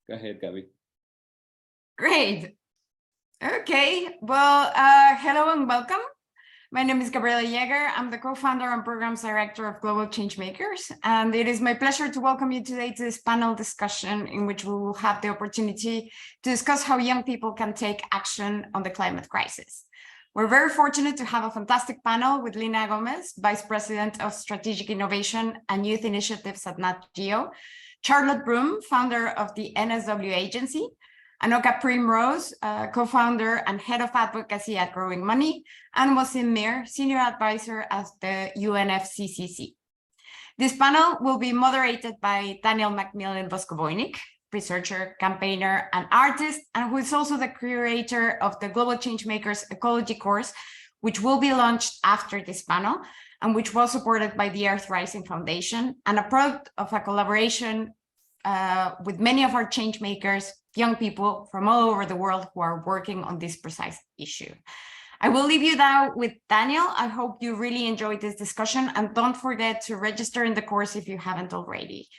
Go ahead, Gabby. Great. Okay. Well, hello and welcome. My name is Gabriela Yeager. I'm the co-founder and programs director of Global Changemakers, and it is my pleasure to welcome you today to this panel discussion in which we will have the opportunity to discuss how young people can take action on the climate crisis. We're very fortunate to have a fantastic panel with Lina Gomez, Vice President of Strategic Innovation and Youth Initiatives at Nat Geo, Charlotte Broom, founder of the NSW Agency, Anoka Primrose, co-founder and head of advocacy at Growing Money, and Wasim Mir, senior advisor at the UNFCCC. This panel will be moderated by Daniel Macmillan Voskovoynik, researcher, campaigner, and artist, and who is also the curator of the Global Changemakers Ecology Course, which will be launched after this panel, and which was supported by the Earth Rising Foundation, and a product of a collaboration with many of our change makers, young people from all over the world who are working on this precise issue. I will leave you now with Daniel. I hope you really enjoyed this discussion, and don't forget to register in the course if you haven't already.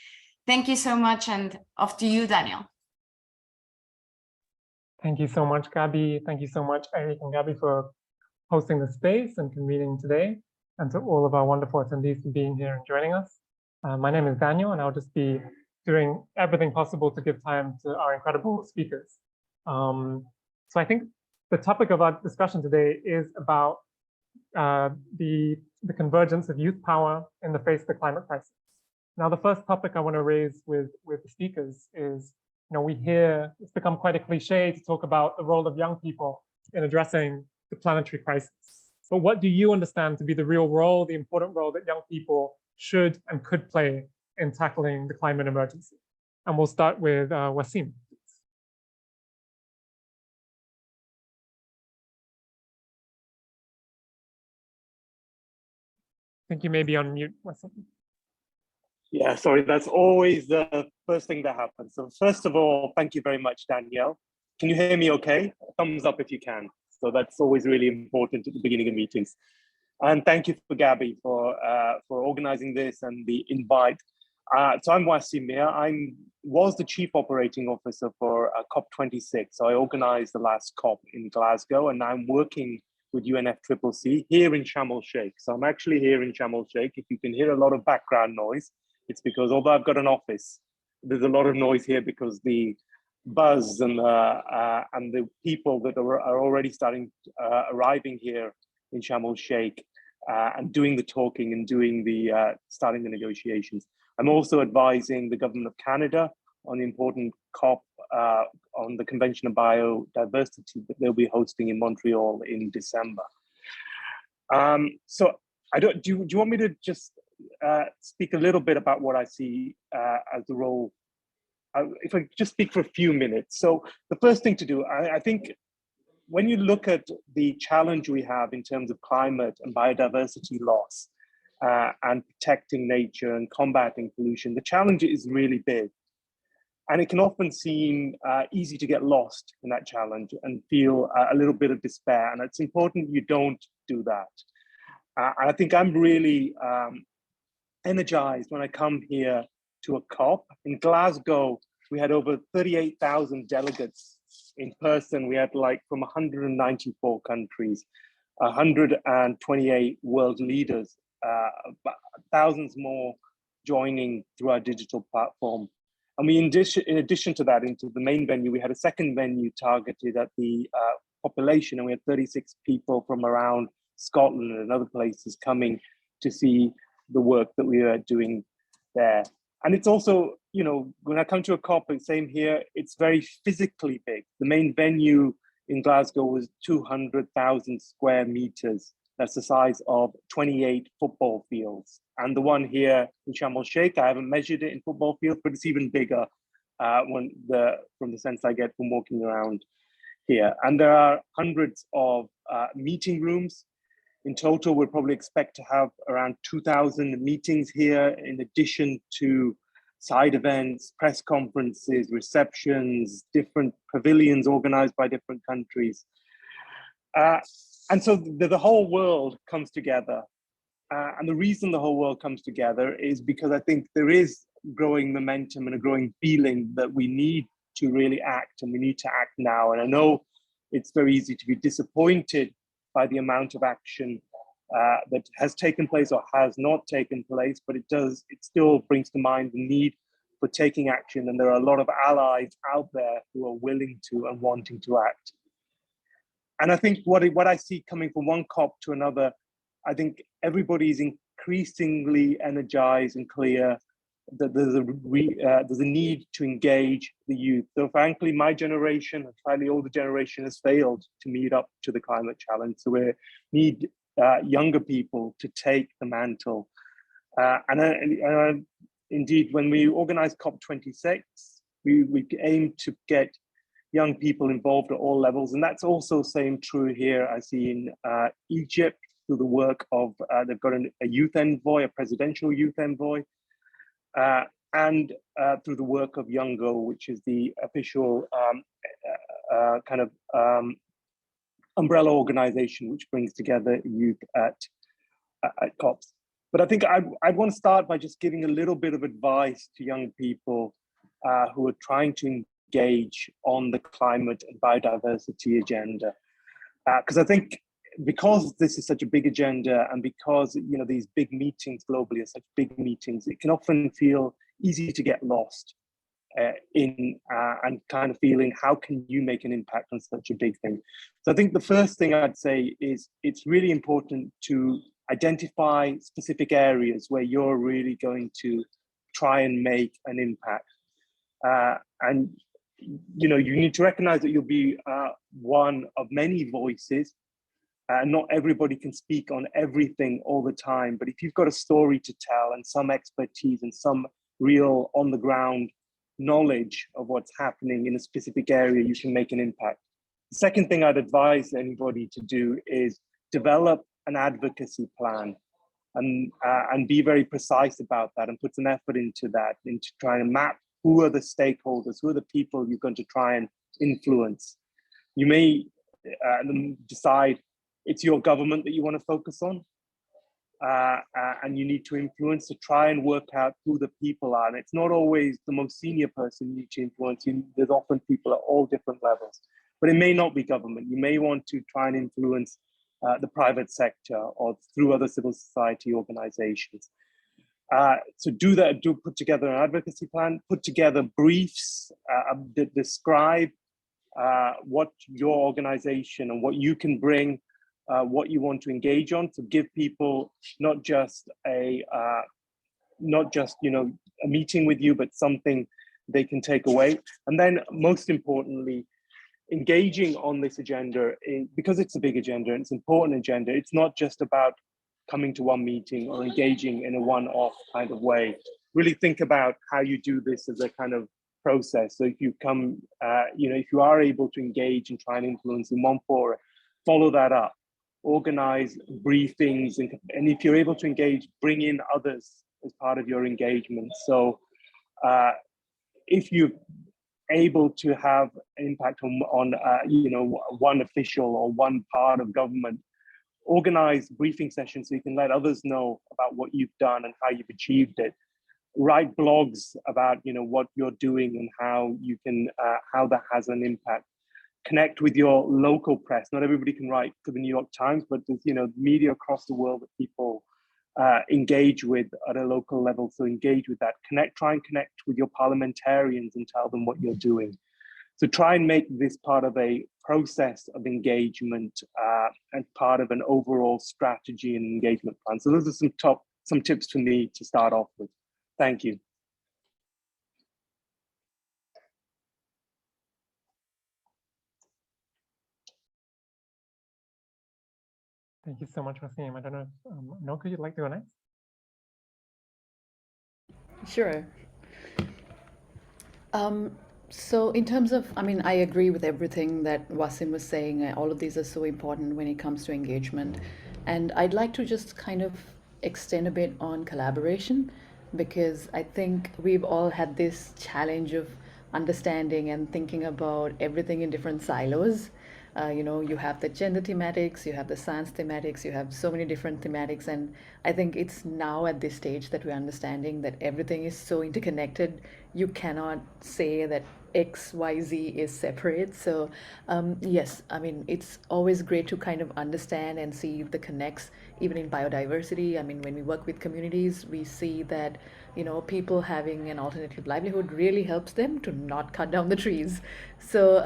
Thank you so much, and off to you, Daniel. Thank you so much, Gabby. Thank you so much, Eric and Gabby, for hosting the space and convening today, and to all of our wonderful attendees for being here and joining us. My name is Daniel, and I'll just be doing everything possible to give time to our incredible speakers. So I think the topic of our discussion today is about the convergence of youth power in the face of the climate crisis. Now, the first topic I want to raise with the speakers is, we hear it's become quite a cliche to talk about the role of young people in addressing the planetary crisis. But what do you understand to be the real role, the important role that young people should and could play in tackling the climate emergency? And we'll start with Wasim. I think you may be on mute, Wasim. Yeah, sorry, that's always the first thing that happens. So first of all, thank you very much, Danielle. Can you hear me okay? Thumbs up if you can. So that's always really important at the beginning of meetings. And thank you for Gabby for organizing this and the invite. So I'm Wasim Mir. I was the Chief Operating Officer for COP26. So I organized the last COP in Glasgow, and I'm working with UNFCCC here in Sharm el-Sheikh. So I'm actually here in Sharm el-Sheikh. If you can hear a lot of background noise, it's because although I've got an office, there's a lot of noise here because the buzz and the people that are already arriving here in Sharm el-Sheikh and doing the talking and doing the starting the negotiations. I'm also advising the government of Canada on the important COP on the Convention of Biodiversity that they'll be hosting in Montreal in December. So do you want me to just speak a little bit about what I see as the role? If I just speak for a few minutes. So the first thing to do, I think when you look at the challenge we have in terms of climate and biodiversity loss and protecting nature and combating pollution, the challenge is really big. And it can often seem easy to get lost in that challenge and feel a little bit of despair. And it's important you don't do that. And I think I'm really energized when I come here to a COP. In Glasgow, we had over 38,000 delegates in person. We had from 194 countries, 128 world leaders, thousands more joining through our digital platform. And we, in addition to that, into the main venue, we had a second venue targeted at the population, and we had 36 people from around Scotland and other places coming to see the work that we are doing there. And it's also, when I come to a COP, and same here, it's very physically big. The main venue in Glasgow was 200,000 square meters. That's the size of 28 football fields. And the one here in Sharm el-Sheikh, I haven't measured it in football fields, but it's even bigger from the sense I get from walking around here. And there are hundreds of meeting rooms. In total, we'll probably expect to have around 2,000 meetings here, in addition to side events, press conferences, receptions, different pavilions organized by different countries. And so the whole world comes together. And the reason the whole world comes together is because I think there is growing momentum and a growing feeling that we need to really act, and we need to act now. And I know it's very easy to be disappointed by the amount of action that has taken place or has not taken place, but it still brings to mind the need for taking action. And there are a lot of allies out there who are willing to and wanting to act. And I think what I see coming from one COP to another, I think everybody is increasingly energized and clear that there's a need to engage the youth. So frankly, my generation, a slightly older generation, has failed to meet up to the climate challenge. So we need younger people to take the mantle. Indeed, when we organized COP26, we aim to get young people involved at all levels. And that's also same true here. I see in Egypt through the work of, they've got a youth envoy, a presidential youth envoy, and through the work of Youngo, which is the official umbrella organization which brings together youth at COPs. But I think I want to start by just giving a little bit of advice to young people who are trying to engage on the climate and biodiversity agenda. Because I think because this is such a big agenda, and because these big meetings globally are such big meetings, it can often feel easy to get lost in and kind of feeling, how can you make an impact on such a big thing? So I think the first thing I'd say is it's really important to identify specific areas where you're really going to try and make an impact. And you need to recognize that you'll be one of many voices. Not everybody can speak on everything all the time, but if you've got a story to tell and some expertise and some real on the ground knowledge of what's happening in a specific area, you can make an impact. The second thing I'd advise anybody to do is develop an advocacy plan and be very precise about that, and put some effort into that, into trying to map who are the stakeholders, who are the people you're going to try and influence. You may decide it's your government that you want to focus on, and you need to influence to try and work out who the people are. And it's not always the most senior person you need to influence. There's often people at all different levels, but it may not be government. You may want to try and influence the private sector or through other civil society organizations. So do that, put together an advocacy plan, put together briefs that describe what your organization and what you can bring, what you want to engage on, to give people not just a meeting with you, but something they can take away. And then most importantly, engaging on this agenda, because it's a big agenda and it's an important agenda, it's not just about coming to one meeting or engaging in a one-off kind of way. Really think about how you do this as a kind of process. So if you come, if you are able to engage and try and influence in one forum, follow that up, organize briefings, and if you're able to engage, bring in others as part of your engagement. So if you're able to have an impact on one official or one part of government, organize briefing sessions so you can let others know about what you've done and how you've achieved it. Write blogs about what you're doing and how you can how that has an impact. Connect with your local press. Not everybody can write for the New York Times, but there's media across the world that people engage with at a local level. So engage with that. Try and connect with your parliamentarians and tell them what you're doing. So try and make this part of a process of engagement and part of an overall strategy and engagement plan. So those are some tips for me to start off with. Thank you. Thank you so much, Wasim. I don't know if Noka, you'd like to go next? Sure. So in terms of, I agree with everything that Wasim was saying. All of these are so important when it comes to engagement. And I'd like to just kind of extend a bit on collaboration, because I think we've all had this challenge of understanding and thinking about everything in different silos. You have the gender thematics, you have the science thematics, you have so many different thematics. And I think it's now at this stage that we're understanding that everything is so interconnected. You cannot say that XYZ is separate. So yes, I mean, it's always great to kind of understand and see the connects even in biodiversity. I mean, when we work with communities, we see that, you know, people having an alternative livelihood really helps them to not cut down the trees. So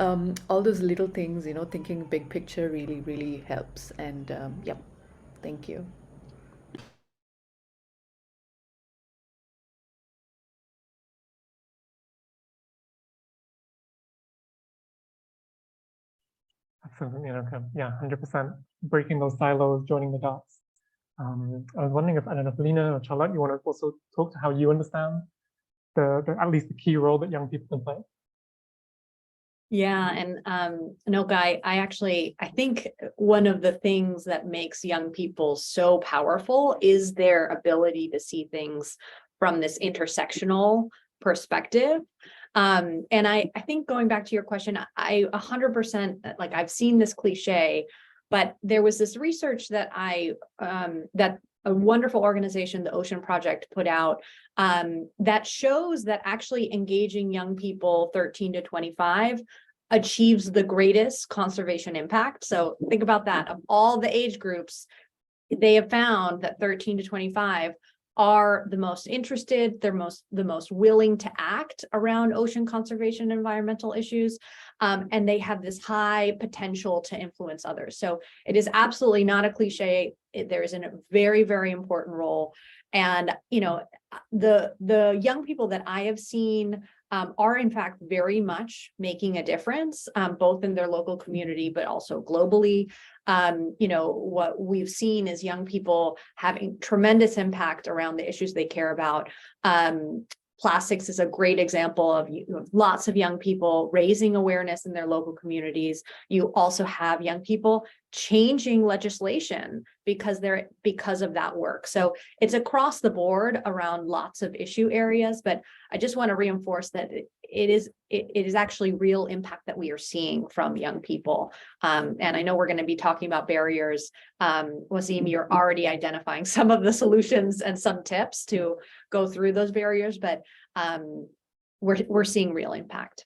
all those little things, you know, thinking big picture really, really helps. And yep, thank you. Absolutely, okay. Yeah, 100%. Breaking those silos, joining the dots. I was wondering if, I don't know, if Lena or Charlotte, you want to also talk to how you understand the at least the key role that young people can play? Yeah, and no, Guy, I think one of the things that makes young people so powerful is their ability to see things from this intersectional perspective. And I think going back to your question, I 100%, like, I've seen this cliche, but there was this research that that a wonderful organization, the Ocean Project, put out that shows that actually engaging young people 13 to 25 achieves the greatest conservation impact. So think about that. Of all the age groups, they have found that 13 to 25 are the most interested, they're the most willing to act around ocean conservation and environmental issues, and they have this high potential to influence others. So it is absolutely not a cliche. There is a very, very important role. And, you know, the young people that I have seen are in fact very much making a difference, both in their local community, but also globally. You know, what we've seen is young people having tremendous impact around the issues they care about. Plastics is a great example of lots of young people raising awareness in their local communities. You also have young people changing legislation because of that work. So it's across the board around lots of issue areas, but I just want to reinforce that it is actually real impact that we are seeing from young people. And I know we're going to be talking about barriers. Wasim, you're already identifying some of the solutions and some tips to go through those barriers, but we're seeing real impact.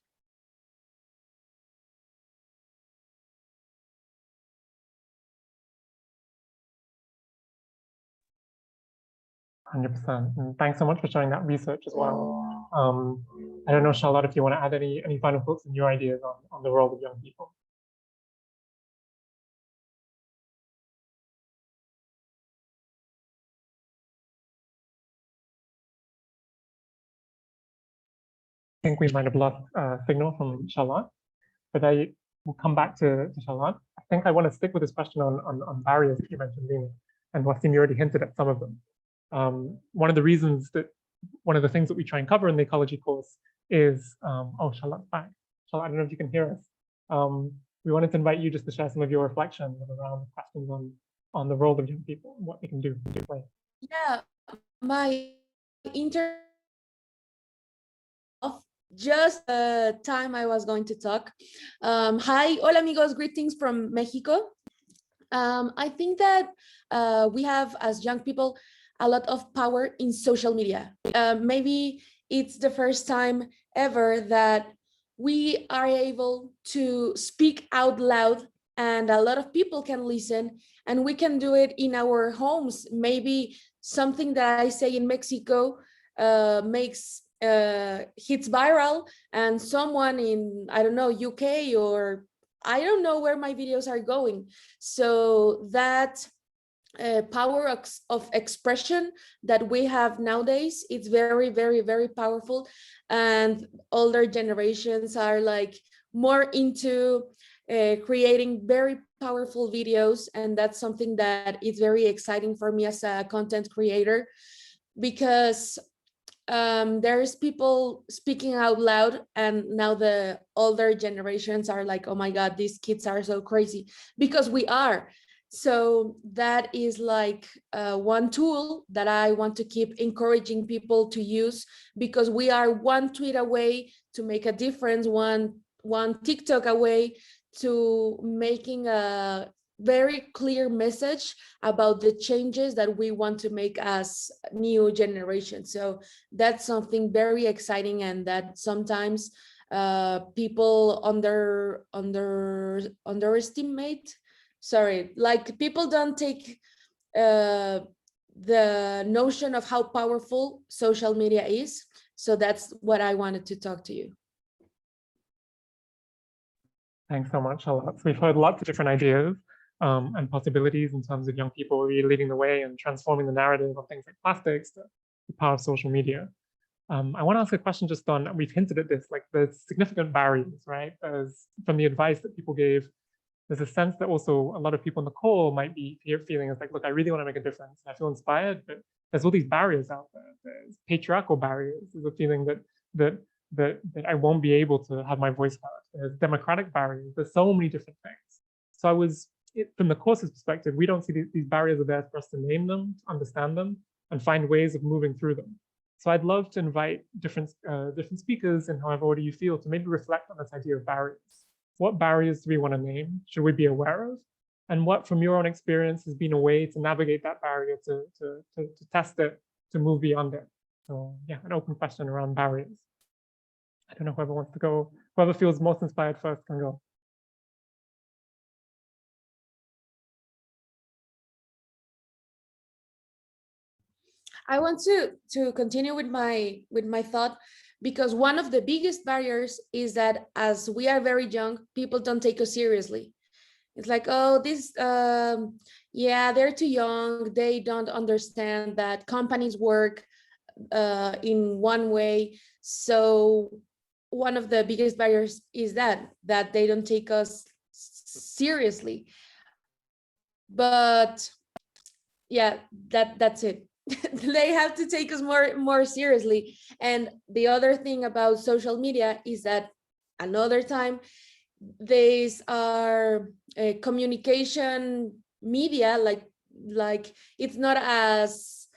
100%. And thanks so much for sharing that research as well. I don't know, Charlotte, if you want to add any final thoughts and your ideas on the role of young people. I think we might have lost signal from Charlotte, but I will come back to Charlotte. I think I want to stick with this question on barriers that you mentioned, Lena, and Wasim, you already hinted at some of them. One of the things that we try and cover in the ecology course is, oh, Charlotte's back. Charlotte, I don't know if you can hear us. We wanted to invite you just to share some of your reflections around questions on the role of young people and what they can do. Yeah, my internet off just the time I was going to talk. Hi, hola amigos, greetings from Mexico. I think that we have, as young people, a lot of power in social media. Maybe it's the first time ever that we are able to speak out loud and a lot of people can listen, and we can do it in our homes. Maybe something that I say in Mexico hits viral, and someone in, I don't know, UK, or I don't know where my videos are going. So that power of expression that we have nowadays, it's very, very, very powerful. And older generations are like more into creating very powerful videos, and that's something that is very exciting for me as a content creator, because there's people speaking out loud, and now the older generations are like, oh my god, these kids are so crazy, because we are. So that is like one tool that I want to keep encouraging people to use, because we are one tweet away to make a difference, one TikTok away to making a very clear message about the changes that we want to make as new generation. So that's something very exciting, and that sometimes people underestimate. Sorry, like people don't take the notion of how powerful social media is. So that's what I wanted to talk to you. Thanks so much, Charlotte. So we've heard lots of different ideas and possibilities in terms of young people really leading the way and transforming the narrative of things like plastics, the power of social media. I want to ask a question just on, we've hinted at this, like there's significant barriers, right? From the advice that people gave, there's a sense that also a lot of people on the call might be feeling is like, look, I really want to make a difference. I feel inspired, but there's all these barriers out there. There's patriarchal barriers. There's a feeling that I won't be able to have my voice heard. There's democratic barriers. There's so many different things. So from the course's perspective, we don't see these barriers are there for us to name them, to understand them, and find ways of moving through them. So I'd love to invite different speakers in however order you feel to maybe reflect on this idea of barriers. What barriers do we want to name? Should we be aware of? And what, from your own experience, has been a way to navigate that barrier, to test it, to move beyond it? So yeah, an open question around barriers. I don't know whoever wants to go, whoever feels most inspired first can go. I want to continue with my thought, because one of the biggest barriers is that as we are very young, people don't take us seriously. It's like, oh, yeah, they're too young. They don't understand that companies work in one way. So one of the biggest barriers is that they don't take us seriously. But yeah, that's it. They have to take us more seriously. And the other thing about social media is that another time, these are communication media, like it's not as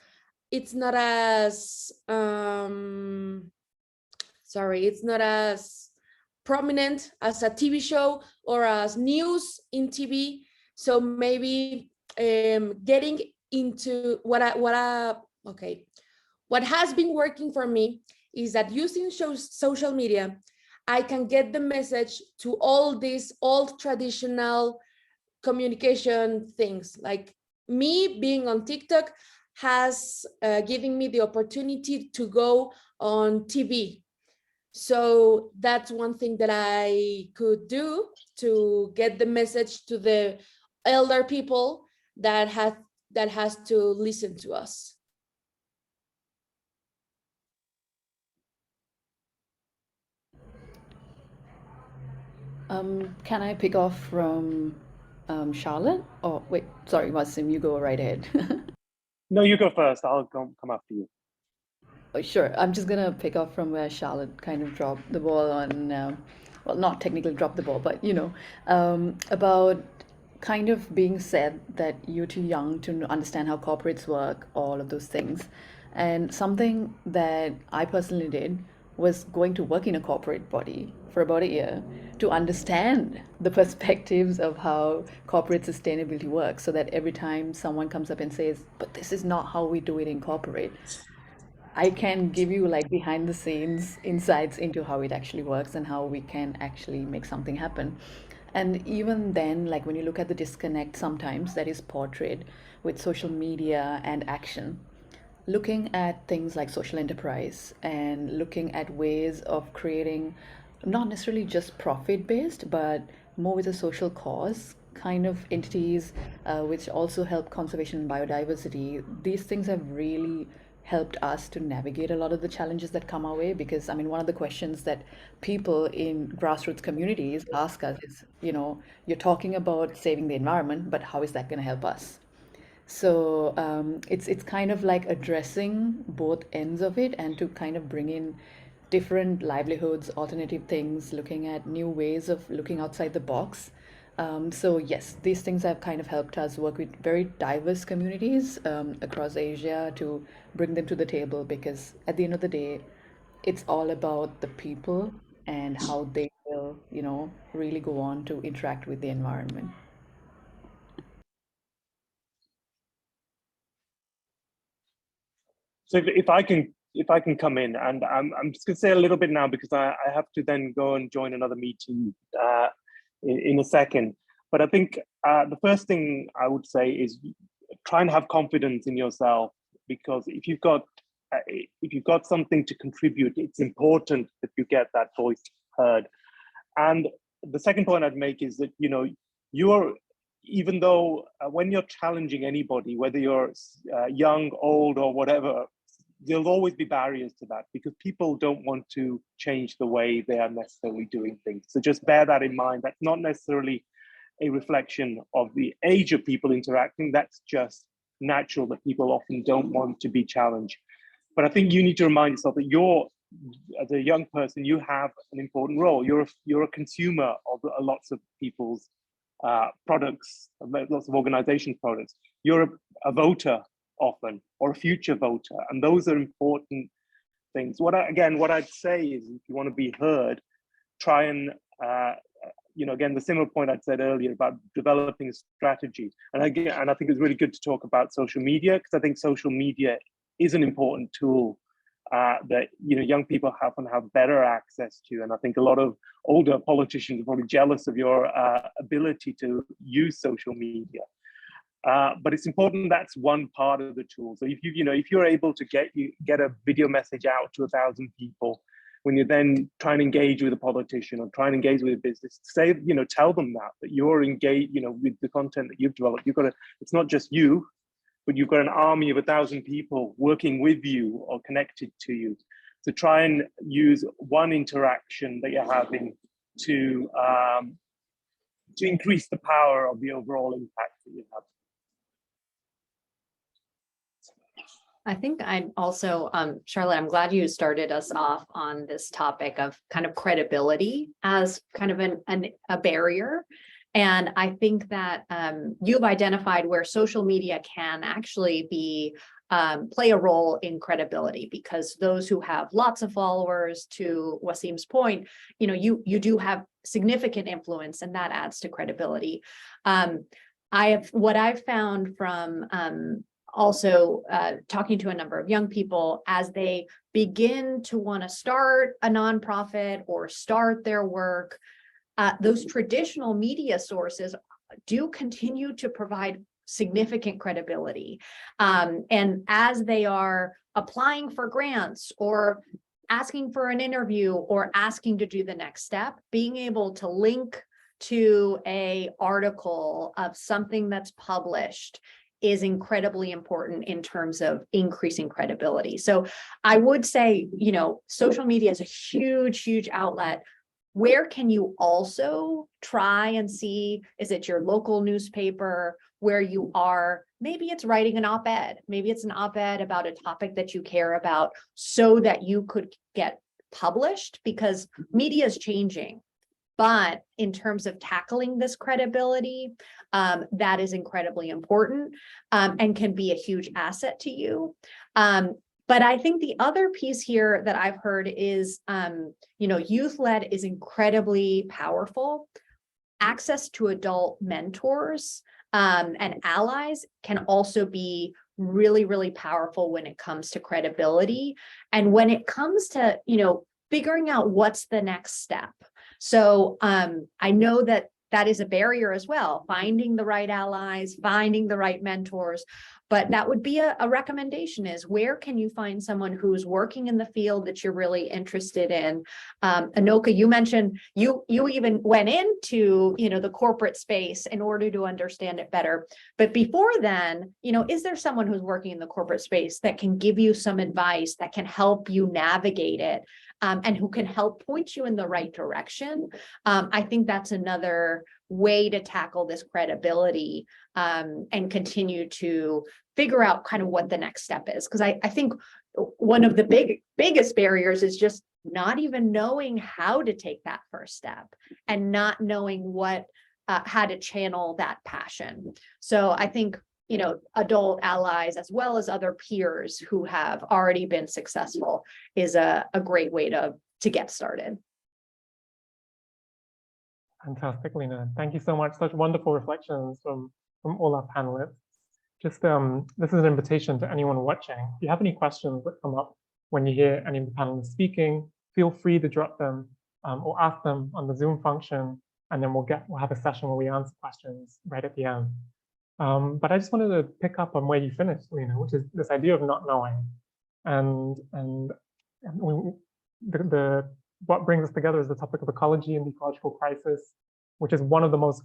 prominent as a TV show or as news in TV. So maybe getting into what has been working for me is that using social media, I can get the message to all these old traditional communication things. Like me being on TikTok has given me the opportunity to go on TV. So that's one thing that I could do to get the message to the elder people that has to listen to us. Can I pick off from Charlotte? Oh, wait, sorry, Wasim, you go right ahead. No, you go first. I'll come after you. Oh, sure. I'm just gonna pick up from where Charlotte kind of dropped the ball on, well, not technically dropped the ball, but about kind of being said that you're too young to understand how corporates work, all of those things. And something that I personally did was going to work in a corporate body for about a year to understand the perspectives of how corporate sustainability works, so that every time someone comes up and says, but this is not how we do it in corporate, I can give you like behind the scenes insights into how it actually works and how we can actually make something happen. And even then, like when you look at the disconnect sometimes that is portrayed with social media and action, looking at things like social enterprise and looking at ways of creating not necessarily just profit based, but more with a social cause kind of entities, which also help conservation and biodiversity. These things have really helped us to navigate a lot of the challenges that come our way, because I mean, one of the questions that people in grassroots communities ask us is, you're talking about saving the environment, but how is that going to help us? So it's kind of like addressing both ends of it, and to kind of bring in different livelihoods, alternative things, looking at new ways of looking outside the box. So yes, these things have kind of helped us work with very diverse communities across Asia to bring them to the table, because at the end of the day, it's all about the people and how they will, really go on to interact with the environment. So if I can if I can come in, and I'm just going to say a little bit now because I have to then go and join another meeting in a second. But I think the first thing I would say is try and have confidence in yourself, because if you've got something to contribute, it's important that you get that voice heard. And the second point I'd make is that, you know, even though when you're challenging anybody, whether you're young, old, or whatever, there'll always be barriers to that, because people don't want to change the way they are necessarily doing things. So just bear that in mind. That's not necessarily a reflection of the age of people interacting. That's just natural, that people often don't want to be challenged. But I think you need to remind yourself that you're, as a young person, you have an important role. You're a consumer of lots of people's products, lots of organizations' products. You're a voter often, or a future voter, and those are important things. What I'd say is, if you want to be heard, try and you know, again, the similar point I'd said earlier about developing a strategy. And I think it's really good to talk about social media, because I think social media is an important tool that, you know, young people often have better access to. And I think a lot of older politicians are probably jealous of your ability to use social media. But it's important, that's one part of the tool. So if you're able to get a video message out to 1,000 people, when you're then trying to engage with a politician or trying to engage with a business, say, you know, tell them that you're engaged, you know, with the content that you've developed. It's not just you, but you've got an army of 1,000 people working with you or connected to you. So try and use one interaction that you're having to increase the power of the overall impact that you have. I think I'm also, Charlotte, I'm glad you started us off on this topic of kind of credibility as kind of a barrier. And I think that you've identified where social media can actually be play a role in credibility, because those who have lots of followers, to Wasim's point, you know, you do have significant influence, and that adds to credibility. What I've found from also talking to a number of young people, as they begin to want to start a nonprofit or start their work, those traditional media sources do continue to provide significant credibility. And as they are applying for grants or asking for an interview or asking to do the next step, being able to link to an article of something that's published is incredibly important in terms of increasing credibility. So I would say, you know, social media is a huge, huge outlet. Where can you also try and see, is it your local newspaper where you are? Maybe it's writing an op-ed. Maybe it's an op-ed about a topic that you care about, so that you could get published, because media is changing. But in terms of tackling this credibility, that is incredibly important and can be a huge asset to you. But I think the other piece here that I've heard is, you know, youth-led is incredibly powerful. Access to adult mentors and allies can also be really, really powerful when it comes to credibility. And when it comes to, you know, figuring out what's the next step. So I know that that is a barrier as well, finding the right allies, finding the right mentors. But that would be a recommendation, is where can you find someone who's working in the field that you're really interested in? Anoka, you mentioned you even went into, you know, the corporate space in order to understand it better. But before then, you know, is there someone who's working in the corporate space that can give you some advice, that can help you navigate it, and who can help point you in the right direction? I think that's another way to tackle this credibility and continue to figure out kind of what the next step is. Because I think one of the biggest barriers is just not even knowing how to take that first step, and not knowing what how to channel that passion. So I think, you know, adult allies as well as other peers who have already been successful is a great way to get started. Fantastic, Lena. Thank you so much. Such wonderful reflections from all our panelists. Just this is an invitation to anyone watching. If you have any questions that come up when you hear any of the panelists speaking, feel free to drop them or ask them on the Zoom function, and then we'll have a session where we answer questions right at the end. But I just wanted to pick up on where you finished, Lena, which is this idea of not knowing. And what brings us together is the topic of ecology and the ecological crisis, which is one of the most,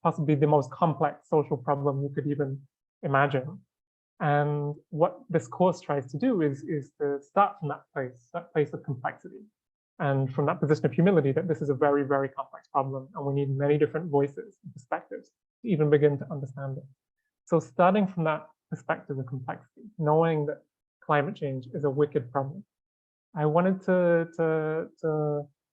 possibly the most complex social problem you could even imagine. And what this course tries to do is to start from that place of complexity. And from that position of humility, that this is a very, very complex problem, and we need many different voices and perspectives to even begin to understand it. So starting from that perspective of complexity, knowing that climate change is a wicked problem, I wanted to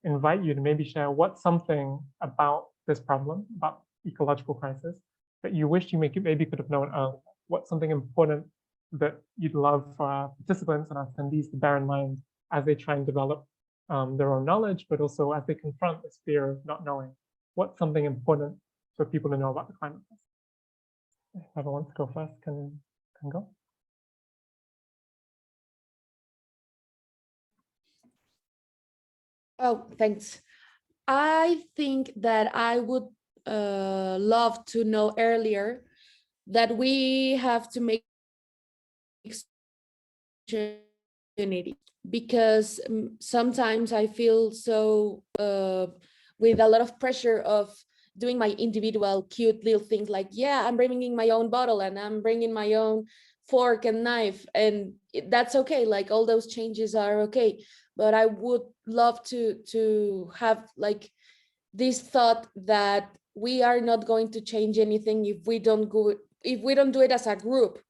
invite you to maybe share what's something about this problem, about ecological crisis, that you wish you maybe could have known earlier. What's something important that you'd love for our participants and our attendees to bear in mind as they try and develop their own knowledge, but also as they confront this fear of not knowing? What's something important for people to know about the climate crisis? Whoever wants to go first can go. Oh, thanks. I think that I would love to know earlier that we have to make opportunity, because sometimes I feel so with a lot of pressure of doing my individual cute little things, like, yeah, I'm bringing my own bottle and I'm bringing my own fork and knife, and that's okay. Like, all those changes are okay, but I would love to have like this thought that we are not going to change anything if we don't do it as a group,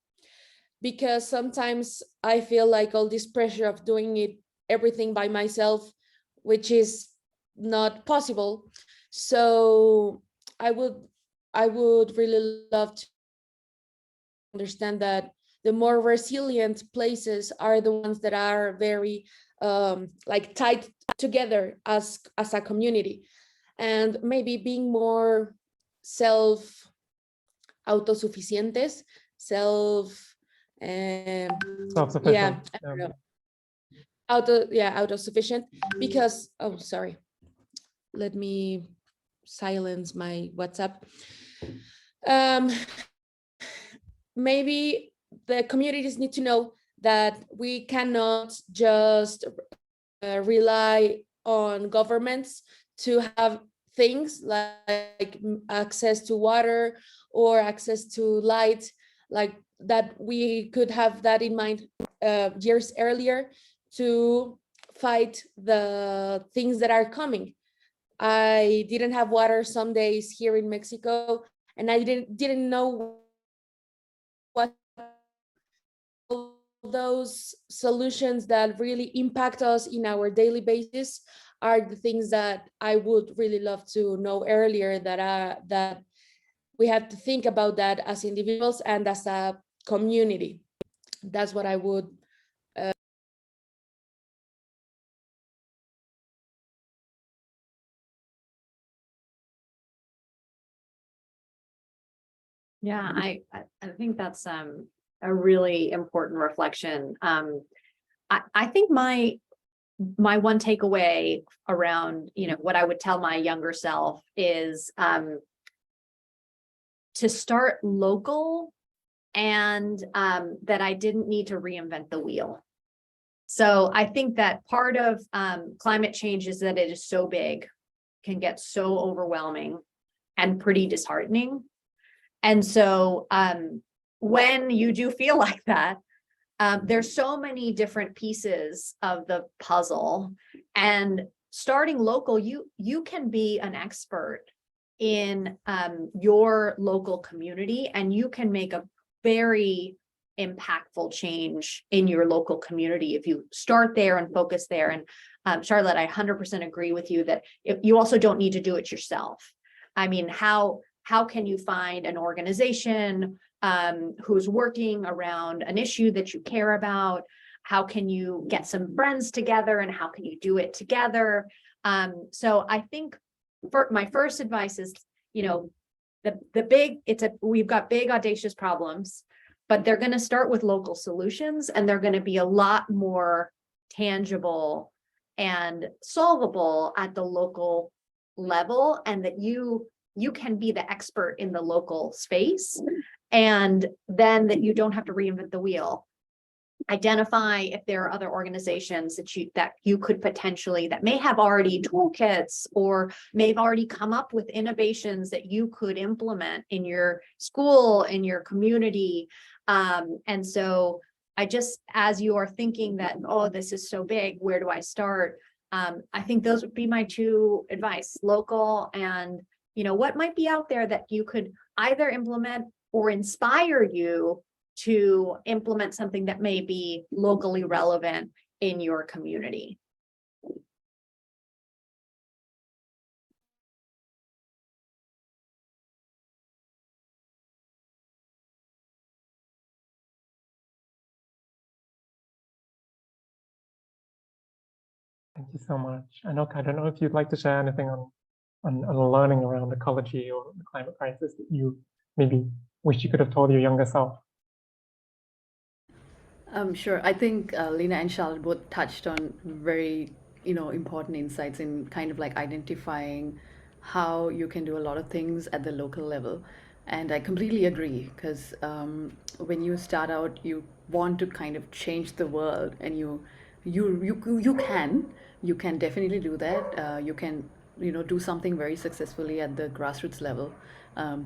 because sometimes I feel like all this pressure of doing everything by myself, which is not possible. So I would really love to understand that the more resilient places are the ones that are very like tied together as a community, and maybe being more autosuficientes, self-sufficient. Autosufficient, because, oh, sorry, let me silence my WhatsApp. Maybe the communities need to know that we cannot just rely on governments to have things like access to water or access to light, like that we could have that in mind years earlier to fight the things that are coming. I didn't have water some days here in Mexico, and I didn't know what those solutions that really impact us in our daily basis are the things that I would really love to know earlier, that we have to think about that as individuals and as a community. That's what I would Yeah, I think that's a really important reflection. I think my one takeaway around, what I would tell my younger self is to start local, and that I didn't need to reinvent the wheel. So I think that part of climate change is that it is so big, can get so overwhelming and pretty disheartening. And so when you do feel like that, there's so many different pieces of the puzzle, and starting local, you can be an expert in your local community, and you can make a very impactful change in your local community if you start there and focus there. And Charlotte, I 100% agree with you that you also don't need to do it yourself. I mean, how can you find an organization who's working around an issue that you care about? How can you get some friends together, and how can you do it together? So I think my first advice is, we've got big audacious problems, but they're going to start with local solutions, and they're going to be a lot more tangible and solvable at the local level, and that you can be the expert in the local space, and then that you don't have to reinvent the wheel. Identify if there are other organizations that you could potentially, that may have already toolkits or may have already come up with innovations that you could implement in your school, in your community. And so I just, as you are thinking that, oh, this is so big, where do I start? I think those would be my two advice: local, and what might be out there that you could either implement or inspire you to implement something that may be locally relevant in your community. Thank you so much. Anoka, I don't know if you'd like to share anything on learning around ecology or the climate crisis that you maybe wish you could have told your younger self. Sure. I think Lena and Charlotte both touched on very, important insights in kind of like identifying how you can do a lot of things at the local level. And I completely agree, because when you start out, you want to kind of change the world, and you can definitely do that. You can do something very successfully at the grassroots level,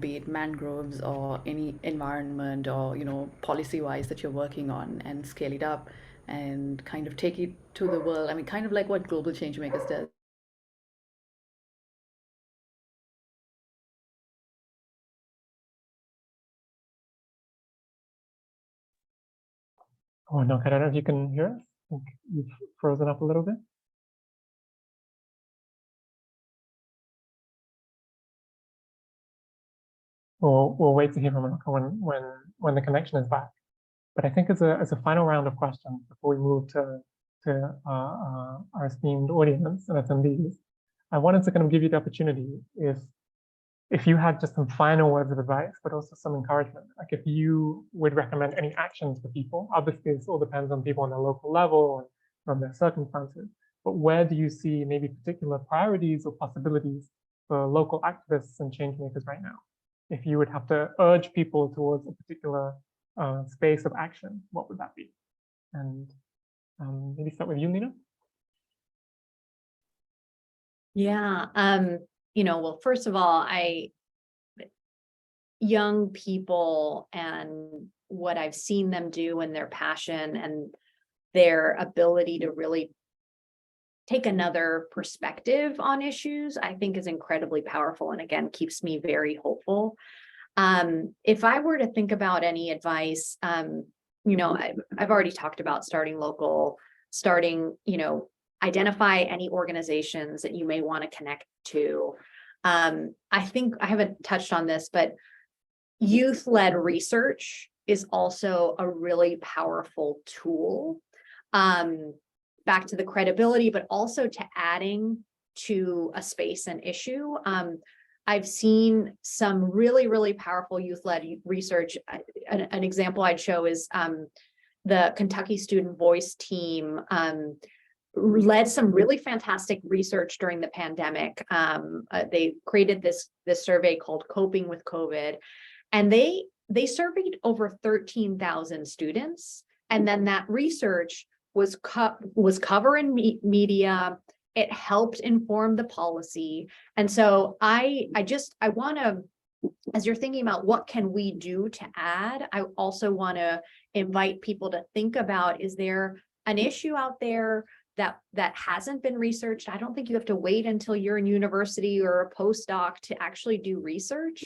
be it mangroves or any environment, or policy wise that you're working on, and scale it up and kind of take it to the world. I mean, kind of like what Global Changemakers does. Oh, no, I don't know if you can hear us. I think you've frozen up a little bit. We'll wait to hear from Anoka when the connection is back. But I think as a final round of questions before we move to our esteemed audience and attendees, I wanted to kind of give you the opportunity, if you had just some final words of advice, but also some encouragement, like if you would recommend any actions for people. Obviously, this all depends on people on the local level and from their circumstances, but where do you see maybe particular priorities or possibilities for local activists and change makers right now? If you would have to urge people towards a particular space of action, what would that be? And maybe start with you, Lena. Yeah. Well, first of all, young people and what I've seen them do, and their passion and their ability to really take another perspective on issues, I think is incredibly powerful, and again, keeps me very hopeful. If I were to think about any advice, I've already talked about starting local, identify any organizations that you may want to connect to. I think I haven't touched on this, but youth-led research is also a really powerful tool. Back to the credibility, but also to adding to a space and issue. I've seen some really, really powerful youth-led research. An example I'd show is the Kentucky Student Voice team led some really fantastic research during the pandemic. They created this survey called Coping with COVID, and they surveyed over 13,000 students, and then that research was covered in media. It helped inform the policy. And so I want to, as you're thinking about what can we do to add, I also want to invite people to think about, is there an issue out there that hasn't been researched? I don't think you have to wait until you're in university or a postdoc to actually do research.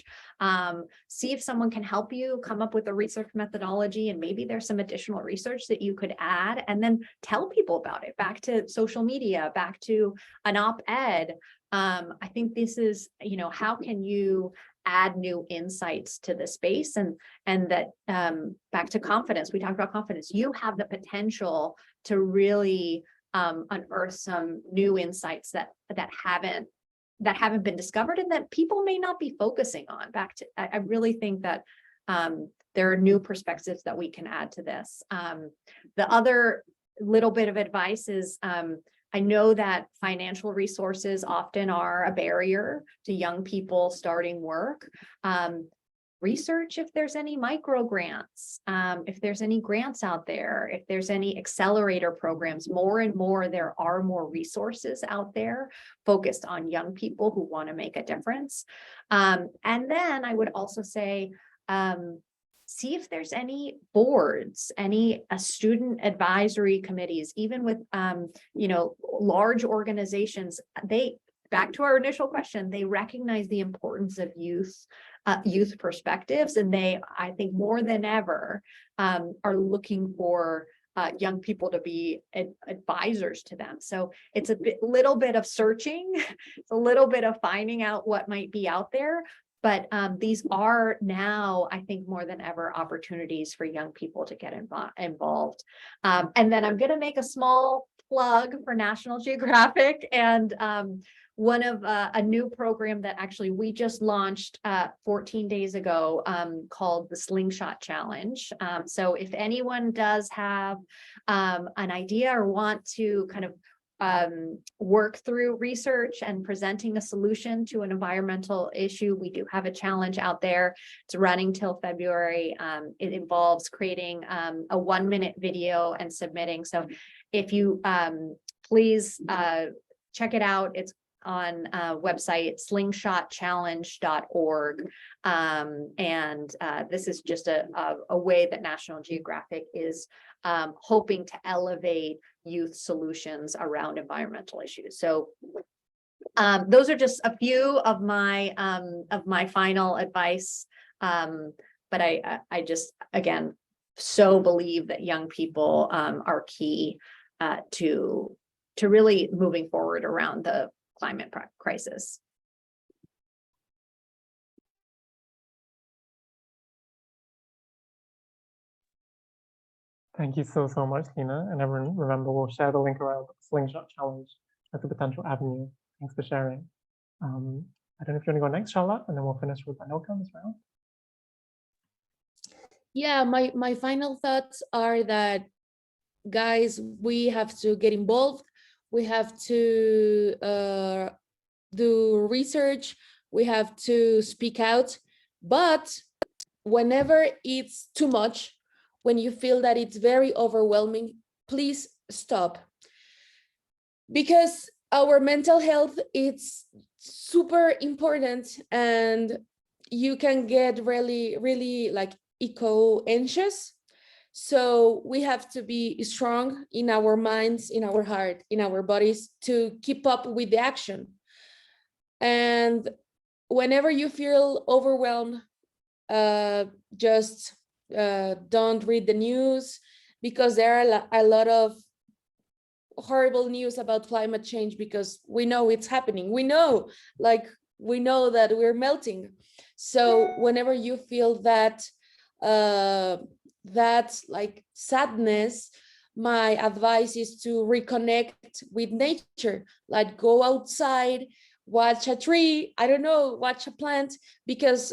See if someone can help you come up with a research methodology, and maybe there's some additional research that you could add, and then tell people about it, back to social media, back to an op-ed. I think this is, how can you add new insights to the space, and that back to confidence. We talked about confidence. You have the potential to really unearth some new insights that haven't been discovered, and that people may not be focusing on. I really think that there are new perspectives that we can add to this. The other little bit of advice is, I know that financial resources often are a barrier to young people starting work. Research if there's any micro grants, if there's any grants out there, if there's any accelerator programs. More and more, there are more resources out there focused on young people who want to make a difference. And then I would also say, see if there's any boards, any student advisory committees, even with, large organizations. Back to our initial question, they recognize the importance of youth perspectives, and they, I think more than ever, are looking for young people to be advisors to them. So it's little bit of searching, it's a little bit of finding out what might be out there. But these are now, I think, more than ever, opportunities for young people to get involved. And then I'm going to make a small plug for National Geographic and one of a new program that actually we just launched 14 days ago called the Slingshot Challenge. So if anyone does have an idea or want to kind of work through research and presenting a solution to an environmental issue, we do have a challenge out there. It's running till February. It involves creating a 1-minute video and submitting. So if you please check it out. It's on website slingshotchallenge.org. And this is just a way that National Geographic is hoping to elevate youth solutions around environmental issues. So those are just a few of my final advice. But I just, again, so believe that young people are key to really moving forward around the climate crisis. Thank you so much, Lina. And everyone, remember, we'll share the link around the Slingshot Challenge as a potential avenue. Thanks for sharing. I don't know if you want to go next, Charlotte, and then we'll finish with Anoka this round. Yeah, my final thoughts are that, guys, we have to get involved. We have to do research. We have to speak out. But whenever it's too much, when you feel that it's very overwhelming, please stop. Because our mental health is super important, and you can get really, really like eco-anxious. So we have to be strong in our minds, in our heart, in our bodies to keep up with the action. And whenever you feel overwhelmed, just don't read the news, because there are a lot of horrible news about climate change, because we know it's happening. We know that we're melting. So whenever you feel that like sadness, my advice is to reconnect with nature, like go outside, watch a tree, I don't know, watch a plant, because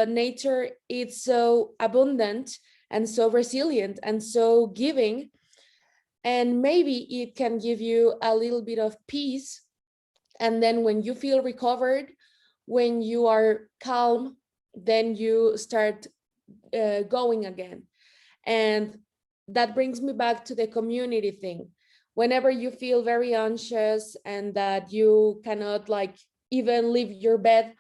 nature is so abundant and so resilient and so giving. And maybe it can give you a little bit of peace. And then when you feel recovered, when you are calm, then you start going again. And that brings me back to the community thing. Whenever you feel very anxious and that you cannot like even leave your bed,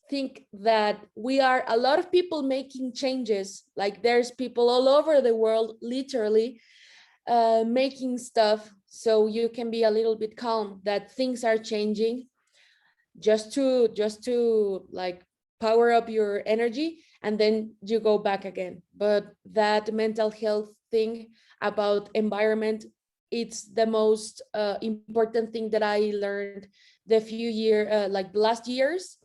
think that we are a lot of people making changes. Like there's people all over the world, literally making stuff. So you can be a little bit calm that things are changing, just to like power up your energy, and then you go back again. But that mental health thing about environment, it's the most important thing that I learned the last years,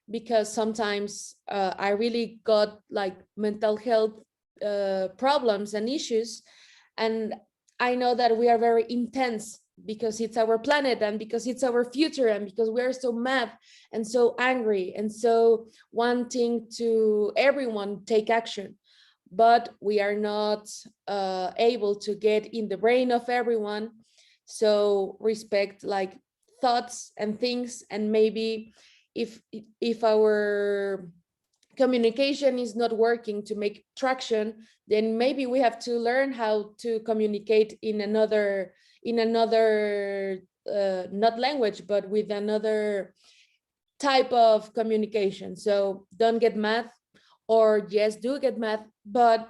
because sometimes I really got like mental health problems and issues. And I know that we are very intense because it's our planet and because it's our future and because we are so mad and so angry and so wanting to everyone take action. but we are not able to get in the brain of everyone. So respect like thoughts and things, and maybe if our communication is not working to make traction, then maybe we have to learn how to communicate in another not language, but with another type of communication. So don't get mad, or yes, do get mad, but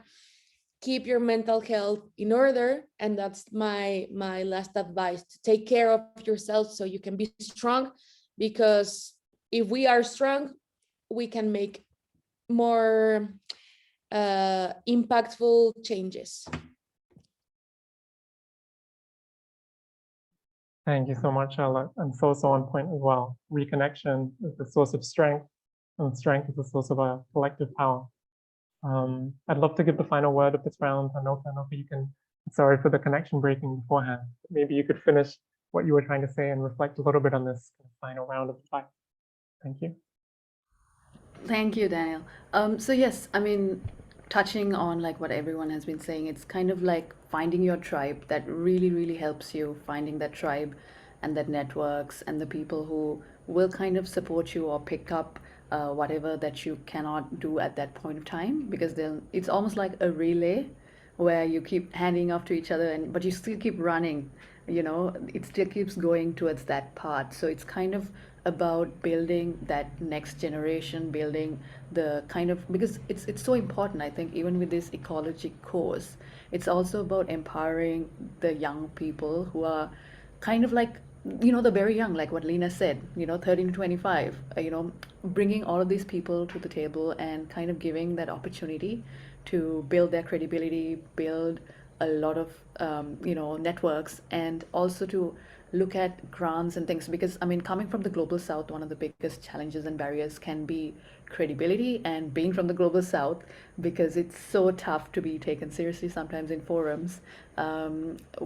keep your mental health in order. And that's my last advice, to take care of yourself so you can be strong, because if we are strong, we can make more impactful changes. Thank you so much, Charlotte. And so on point as well. Reconnection is the source of strength, and strength is the source of our collective power. I'd love to give the final word of this round. I know you can, sorry for the connection breaking beforehand. Maybe you could finish what you were trying to say and reflect a little bit on this final round of the fight. Thank you. Thank you, Daniel. So yes, I mean, touching on like what everyone has been saying, it's kind of like finding your tribe that really, really helps you, finding that tribe and that networks and the people who will kind of support you or pick up whatever that you cannot do at that point of time, because then it's almost like a relay where you keep handing off to each other, and but you still keep running, you know, it still keeps going towards that part. So it's kind of about building that next generation, building the kind of, because it's so important, I think, even with this ecology course, it's also about empowering the young people who are kind of like, you know, the very young, like what Lena said, you know, 13 to 25, you know, bringing all of these people to the table and kind of giving that opportunity to build their credibility, build a lot of you know, networks, and also to look at grants and things. Because I mean, coming from the global south, one of the biggest challenges and barriers can be credibility, and being from the global south, because it's so tough to be taken seriously sometimes in forums,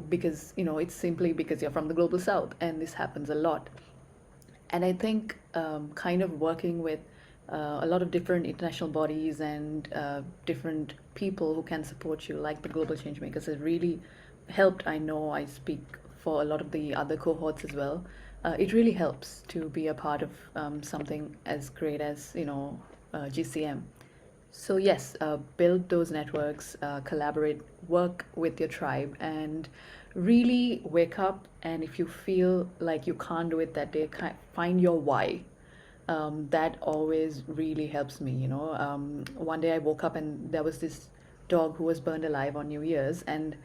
because, you know, it's simply because you're from the global south, and this happens a lot. And I think kind of working with a lot of different international bodies and different people who can support you, like the Global Changemakers, has really helped. I know I speak for a lot of the other cohorts as well. It really helps to be a part of something as great as, you know, GCM. So yes, build those networks, collaborate, work with your tribe, and really wake up. And if you feel like you can't do it that day, find your why. That always really helps me. You know, one day I woke up and there was this dog who was burned alive on New Year's, and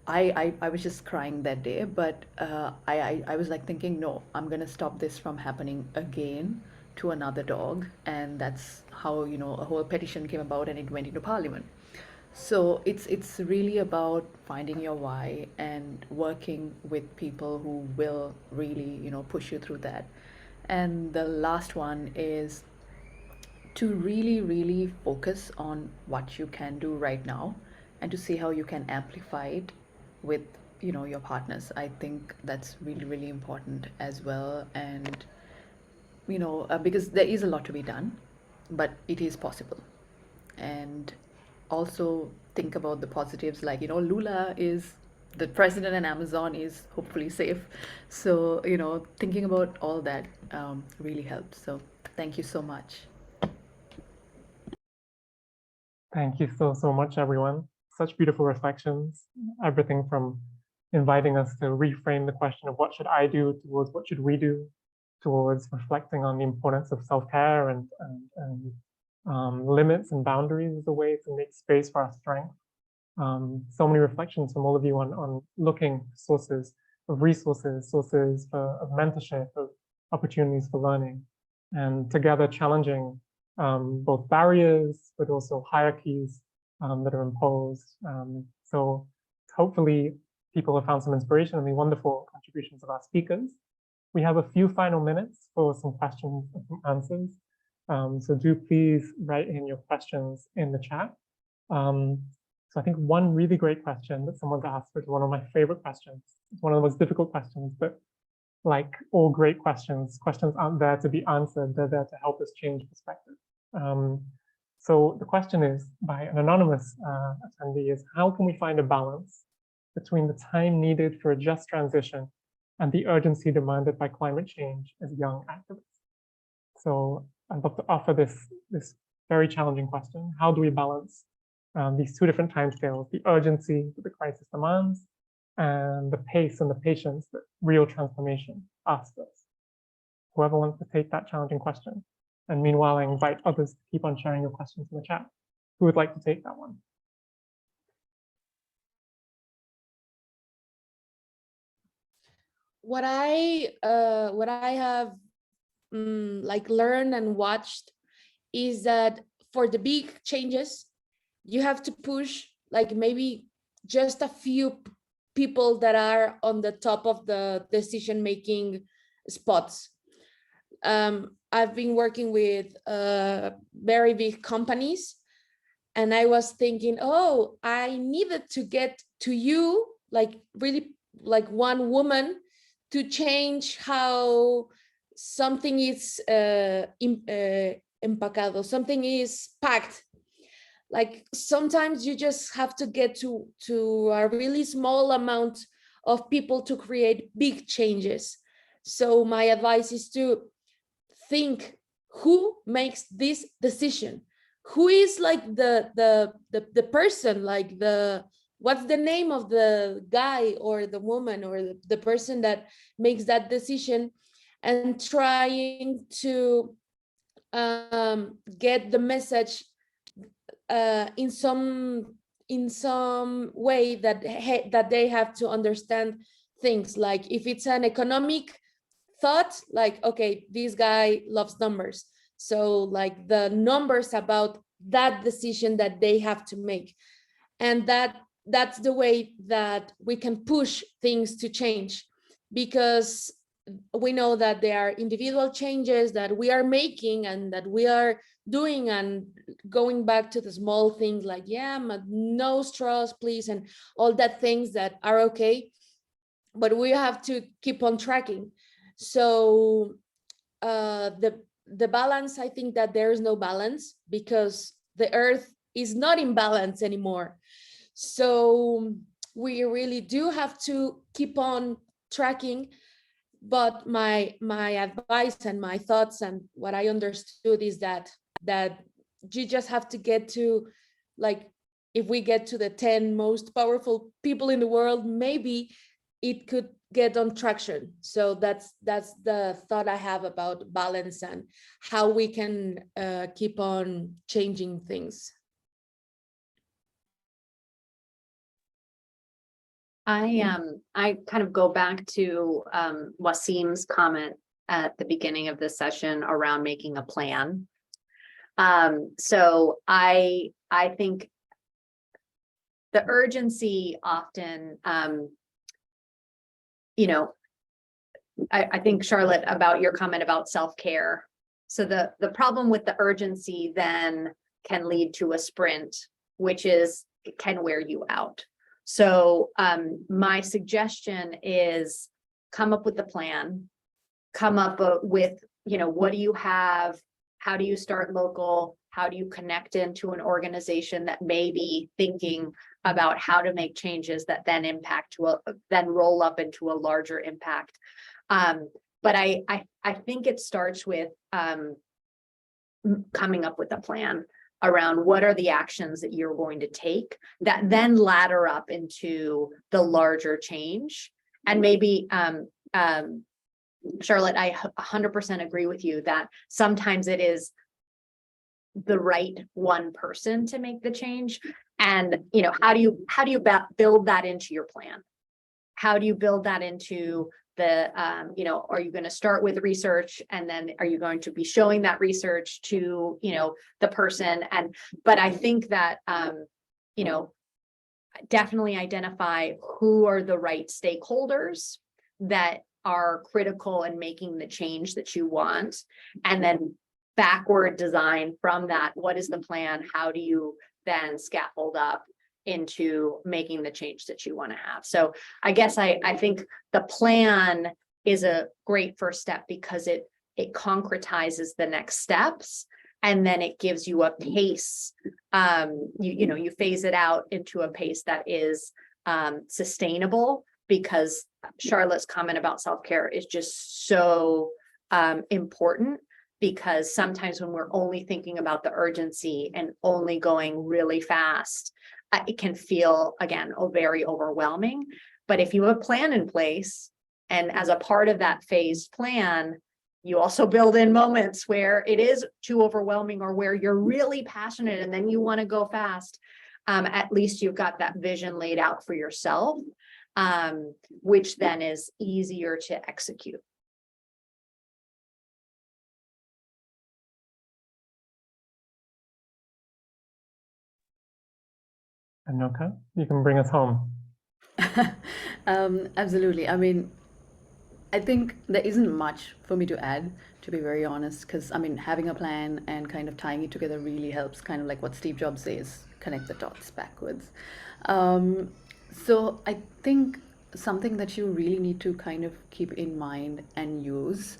I was just crying that day. But I was like thinking, no, I'm gonna stop this from happening again to another dog. And that's how, you know, a whole petition came about and it went into parliament. So it's really about finding your why and working with people who will really, you know, push you through that. And the last one is to really, really focus on what you can do right now, and to see how you can amplify it with, you know, your partners. I think that's really, really important as well. And, you know, because there is a lot to be done, but it is possible. And also think about the positives, like, you know, Lula is the president and Amazon is hopefully safe. So, you know, thinking about all that really helps. So thank you so much. Thank you so much, everyone. Such beautiful reflections. Everything from inviting us to reframe the question of what should I do towards what should we do, towards reflecting on the importance of self-care and limits and boundaries as a way to make space for our strength. So many reflections from all of you on looking sources of resources, sources of mentorship, of opportunities for learning, and together challenging both barriers, but also hierarchies that are imposed. So hopefully people have found some inspiration in the wonderful contributions of our speakers. We have a few final minutes for some questions and some answers. So do please write in your questions in the chat. So I think one really great question that someone's asked, which is one of my favorite questions. It's one of the most difficult questions, but like all great questions, questions aren't there to be answered. They're there to help us change perspective. So the question is, by an anonymous attendee, is how can we find a balance between the time needed for a just transition and the urgency demanded by climate change as young activists? So I'd love to offer this very challenging question. How do we balance these two different timescales, the urgency that the crisis demands and the pace and the patience that real transformation asks us? Whoever wants to take that challenging question. And meanwhile, I invite others to keep on sharing your questions in the chat. Who would like to take that one? What I have like learned and watched is that for the big changes, you have to push like maybe just a few people that are on the top of the decision-making spots. I've been working with very big companies, and I was thinking, oh, I needed to get to you, like really like one woman, to change how something is empacado, something is packed. Like sometimes you just have to get to a really small amount of people to create big changes. So my advice is to think who makes this decision, who is like the person, like what's the name of the guy or the woman or the person that makes that decision, and trying to get the message in some way that they have to understand things. Like if it's an economic thought, like, okay, this guy loves numbers, so like the numbers about that decision that they have to make, and that's the way that we can push things to change, because we know that there are individual changes that we are making and that we are doing, and going back to the small things like, yeah, no straws please, and all that things that are okay, but we have to keep on tracking. So the balance, I think that there is no balance because the earth is not in balance anymore. So we really do have to keep on tracking. But my advice and my thoughts and what I understood is that you just have to get to, like, if we get to the 10 most powerful people in the world, maybe it could get on traction. So that's the thought I have about balance and how we can keep on changing things. I kind of go back to Wasim's comment at the beginning of this session around making a plan. So I think the urgency often, you know, I think, Charlotte, about your comment about self-care. So the problem with the urgency then can lead to a sprint, which is, it can wear you out. So my suggestion is come up with a plan, come up with, you know, what do you have? How do you start local? How do you connect into an organization that may be thinking about how to make changes that then then roll up into a larger impact? But I think it starts with coming up with a plan around what are the actions that you're going to take that then ladder up into the larger change. And maybe, Charlotte, I 100% agree with you that sometimes it is the right one person to make the change. And, you know, how do you build that into your plan? How do you build that into the, you know, are you going to start with research, and then are you going to be showing that research to, you know, the person? But I think that, you know, definitely identify who are the right stakeholders that are critical in making the change that you want, and then backward design from that. What is the plan? How do you then scaffold up into making the change that you want to have? So I guess I think the plan is a great first step because it concretizes the next steps. And then it gives you a pace. You phase it out into a pace that is sustainable, because Charlotte's comment about self-care is just so important, because sometimes when we're only thinking about the urgency and only going really fast, it can feel, again, very overwhelming. But if you have a plan in place, and as a part of that phased plan, you also build in moments where it is too overwhelming or where you're really passionate and then you want to go fast, at least you've got that vision laid out for yourself, which then is easier to execute. Anoka, you can bring us home. Absolutely. I mean, I think there isn't much for me to add, to be very honest, because I mean, having a plan and kind of tying it together really helps, kind of like what Steve Jobs says, connect the dots backwards. So I think something that you really need to kind of keep in mind and use,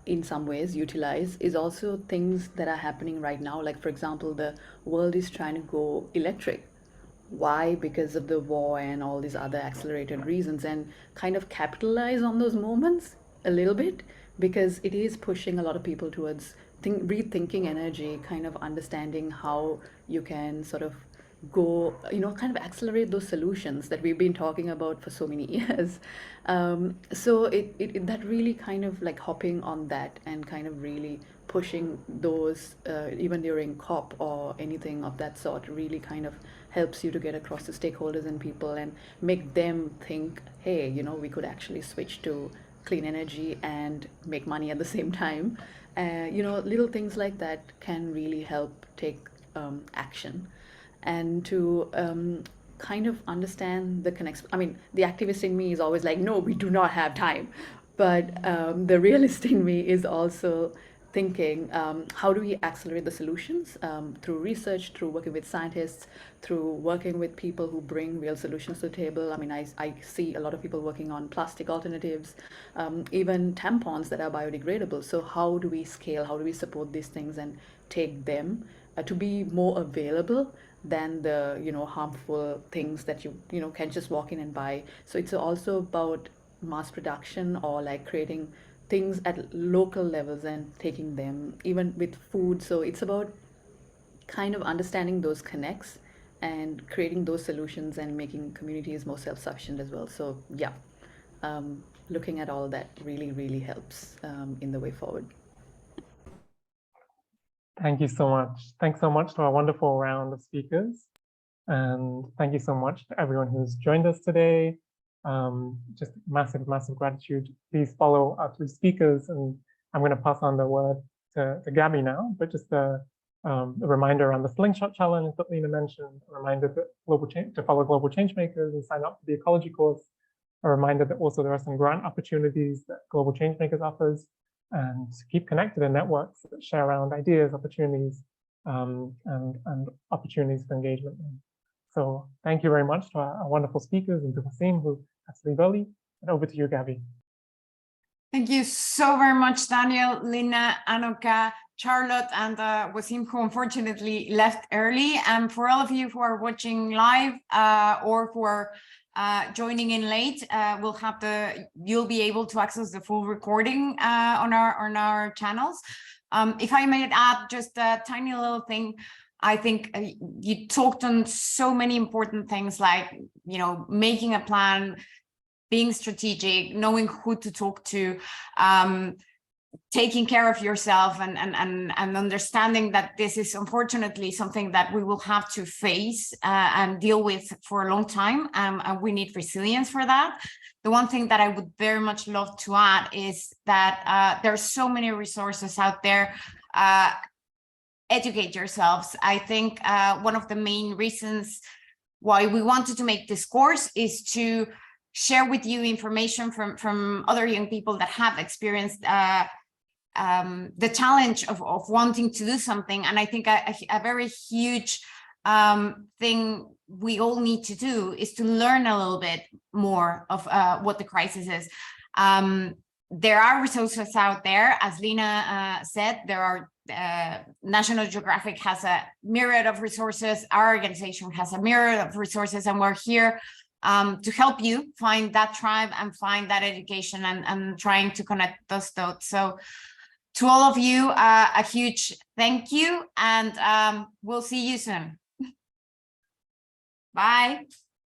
in some ways utilize, is also things that are happening right now. Like, for example, the world is trying to go electric. Why? Because of the war and all these other accelerated reasons, and kind of capitalize on those moments a little bit, because it is pushing a lot of people towards rethinking energy, kind of understanding how you can sort of go, kind of accelerate those solutions that we've been talking about for so many years. So that really kind of like hopping on that and kind of really pushing those, even during COP or anything of that sort, really kind of helps you to get across to stakeholders and people and make them think, hey, we could actually switch to clean energy and make money at the same time. Little things like that can really help take action, and to kind of understand the connection. I mean, the activist in me is always like, no, we do not have time. But the realist in me is also thinking, how do we accelerate the solutions through research, through working with scientists, through working with people who bring real solutions to the table. I mean, I see a lot of people working on plastic alternatives, even tampons that are biodegradable. So how do we scale, how do we support these things and take them to be more available than the harmful things that you can just walk in and buy. So it's also about mass production, or like creating things at local levels and taking them, even with food. So it's about kind of understanding those connects and creating those solutions and making communities more self-sufficient as well. So yeah, looking at all that really helps in the way forward. Thank you so much. Thanks so much to our wonderful round of speakers. And thank you so much to everyone who's joined us today. Just massive gratitude. Please follow our 3 speakers, and I'm going to pass on the word to Gabby now, but just a reminder around the Slingshot Challenge that Lena mentioned, a reminder that to follow Global Changemakers and sign up for the Ecology Course, a reminder that also there are some grant opportunities that Global Changemakers offers, and keep connected in networks that share around ideas, opportunities, and opportunities for engagement. So thank you very much to our wonderful speakers and to Wasim, who has to leave early. And over to you, Gabby. Thank you so very much, Daniel, Lina, Anoka, Charlotte, and Wasim, who unfortunately left early. And for all of you who are watching live or who are joining in late, you'll be able to access the full recording on our channels. If I may add just a tiny little thing, I think you talked on so many important things, like making a plan, being strategic, knowing who to talk to, taking care of yourself, and understanding that this is unfortunately something that we will have to face and deal with for a long time, and we need resilience for that. The one thing that I would very much love to add is that there are so many resources out there. Educate yourselves. I think one of the main reasons why we wanted to make this course is to share with you information from other young people that have experienced the challenge of wanting to do something. And I think a very huge thing we all need to do is to learn a little bit more of what the crisis is. There are resources out there, as Lina said. There are National Geographic has a myriad of resources. Our organization has a myriad of resources, and we're here to help you find that tribe and find that education and trying to connect those dots. So to all of you, a huge thank you, and we'll see you soon. Bye.